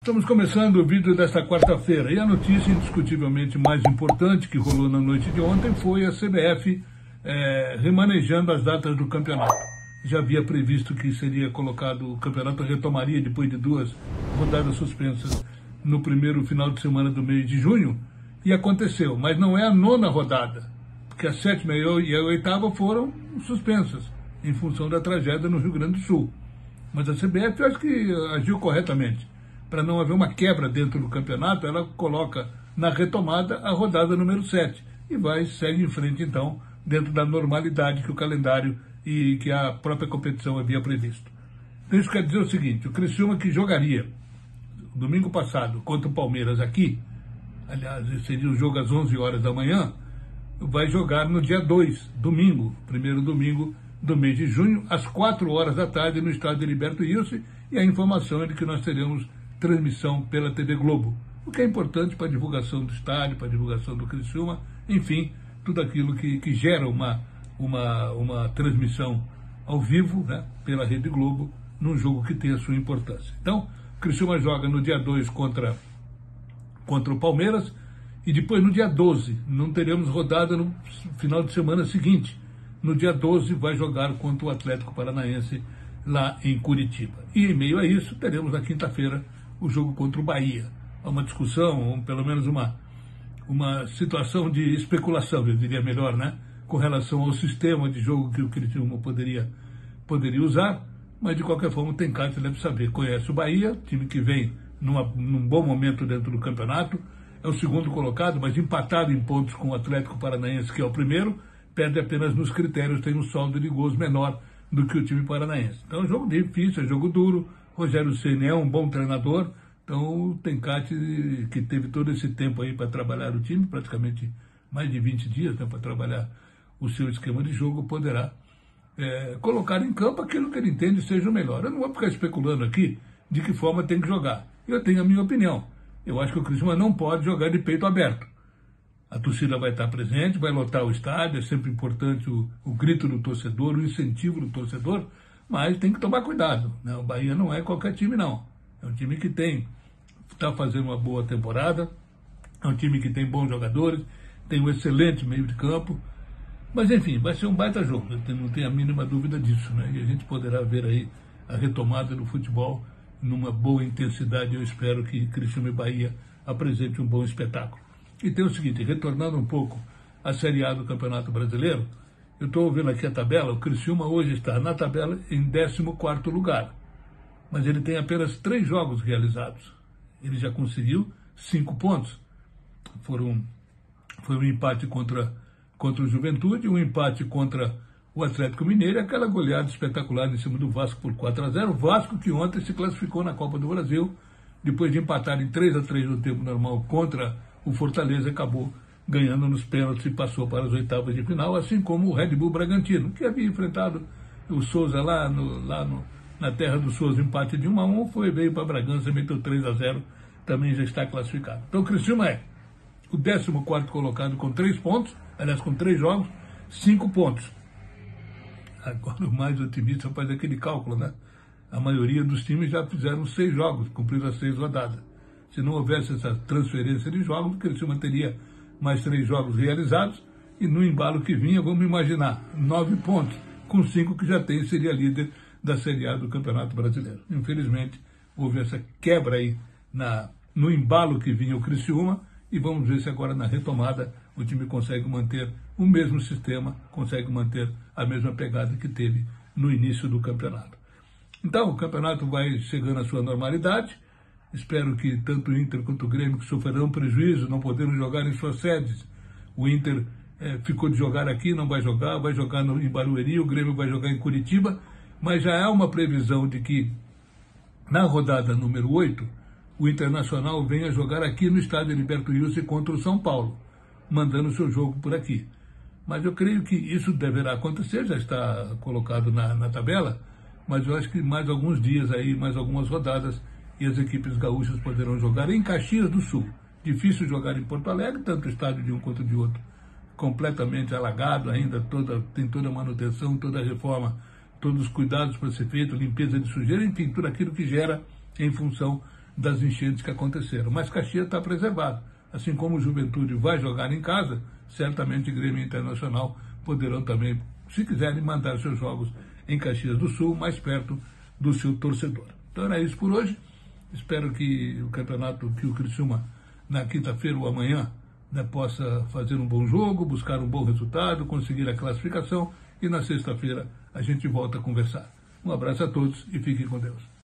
Estamos começando o vídeo desta quarta-feira e a notícia indiscutivelmente mais importante que rolou na noite de ontem foi a CBF remanejando as datas do campeonato. Já havia previsto que seria colocado, o campeonato retomaria depois de 2 rodadas suspensas no primeiro final de semana do mês de junho, e aconteceu, mas não é a 9ª rodada, porque a 7ª e a 8ª foram suspensas em função da tragédia no Rio Grande do Sul. Mas a CBF eu acho que agiu corretamente. Para não haver uma quebra dentro do campeonato, ela coloca na retomada a rodada número 7 e segue em frente, então, dentro da normalidade que o calendário e que a própria competição havia previsto. Então isso quer dizer o seguinte: o Criciúma, que jogaria domingo passado contra o Palmeiras aqui, aliás, seria o jogo às 11 horas da manhã, vai jogar no dia 2, domingo, primeiro domingo do mês de junho, às 4 horas da tarde, no estádio Heriberto Ilse, e a informação é de que nós teremos transmissão pela TV Globo, o que é importante para a divulgação do estádio, para a divulgação do Criciúma, enfim, tudo aquilo que gera uma transmissão ao vivo, né, pela Rede Globo, num jogo que tem a sua importância. Então, o Criciúma joga no dia 2 contra o Palmeiras, e depois no dia 12, não teremos rodada no final de semana seguinte. No dia 12 vai jogar contra o Atlético Paranaense lá em Curitiba. E em meio a isso, teremos na quinta-feira o jogo contra o Bahia. Há uma discussão, ou pelo menos uma situação de especulação, eu diria melhor, né? Com relação ao sistema de jogo que o Criciúma poderia usar, mas de qualquer forma o Tencate deve saber, conhece o Bahia, time que vem num bom momento dentro do campeonato, é o segundo colocado, mas empatado em pontos com o Atlético Paranaense, que é o primeiro, perde apenas nos critérios, tem um saldo de gols menor do que o time paranaense. Então é um jogo difícil, é um jogo duro. Rogério Ceni é um bom treinador, então o Tencate, que teve todo esse tempo aí para trabalhar o time, praticamente mais de 20 dias, né, para trabalhar o seu esquema de jogo, poderá colocar em campo aquilo que ele entende seja o melhor. Eu não vou ficar especulando aqui de que forma tem que jogar. Eu tenho a minha opinião. Eu acho que o Criciúma não pode jogar de peito aberto. A torcida vai estar presente, vai lotar o estádio, é sempre importante o grito do torcedor, o incentivo do torcedor, mas tem que tomar cuidado, né? O Bahia não é qualquer time, não. É um time que está fazendo uma boa temporada, é um time que tem bons jogadores, tem um excelente meio de campo, mas enfim, vai ser um baita jogo, eu não tenho a mínima dúvida disso, né? E a gente poderá ver aí a retomada do futebol numa boa intensidade. Eu espero que Criciúma e Bahia apresentem um bom espetáculo. E tem o seguinte, retornando um pouco à Série A do Campeonato Brasileiro, eu estou vendo aqui a tabela, o Criciúma hoje está na tabela em 14º lugar, mas ele tem apenas 3 jogos realizados. Ele já conseguiu 5 pontos. Foi um empate contra o Juventude, um empate contra o Atlético Mineiro e aquela goleada espetacular em cima do Vasco por 4-0. O Vasco que ontem se classificou na Copa do Brasil, depois de empatar em 3-3 no tempo normal contra o Fortaleza, acabou ganhando nos pênaltis e passou para as oitavas de final, assim como o Red Bull Bragantino, que havia enfrentado o Souza na terra do Souza, empate de 1-1, veio para Bragança, meteu 3-0, também já está classificado. Então o Criciúma é o 14º colocado com 3 pontos, aliás, com 3 jogos, 5 pontos. Agora o mais otimista faz aquele cálculo, né? A maioria dos times já fizeram 6 jogos, cumpriram as 6 rodadas. Se não houvesse essa transferência de jogos, o Criciúma teria mais 3 jogos realizados, e no embalo que vinha, vamos imaginar, 9 pontos, com 5 que já tem, seria líder da Série A do Campeonato Brasileiro. Infelizmente, houve essa quebra aí no embalo que vinha o Criciúma, e vamos ver se agora na retomada o time consegue manter o mesmo sistema, consegue manter a mesma pegada que teve no início do campeonato. Então, o campeonato vai chegando à sua normalidade. Espero que tanto o Inter quanto o Grêmio, que sofrerão prejuízo, não podendo jogar em suas sedes. O Inter ficou de jogar aqui, não vai jogar em Barueri, o Grêmio vai jogar em Curitiba, mas já há uma previsão de que na rodada número 8, o Internacional venha jogar aqui no estádio Heriberto Ilse contra o São Paulo, mandando seu jogo por aqui. Mas eu creio que isso deverá acontecer, já está colocado na tabela, mas eu acho que mais alguns dias aí, mais algumas rodadas, e as equipes gaúchas poderão jogar em Caxias do Sul. Difícil jogar em Porto Alegre, tanto o estádio de um quanto de outro, completamente alagado ainda, tem toda a manutenção, toda a reforma, todos os cuidados para ser feito, limpeza de sujeira, enfim, tudo aquilo que gera em função das enchentes que aconteceram. Mas Caxias está preservado. Assim como o Juventude vai jogar em casa, certamente Grêmio e Internacional poderão também, se quiserem, mandar seus jogos em Caxias do Sul, mais perto do seu torcedor. Então era isso por hoje. Espero que o campeonato, que o Criciúma, na quinta-feira ou amanhã, né, possa fazer um bom jogo, buscar um bom resultado, conseguir a classificação, e na sexta-feira a gente volta a conversar. Um abraço a todos e fiquem com Deus.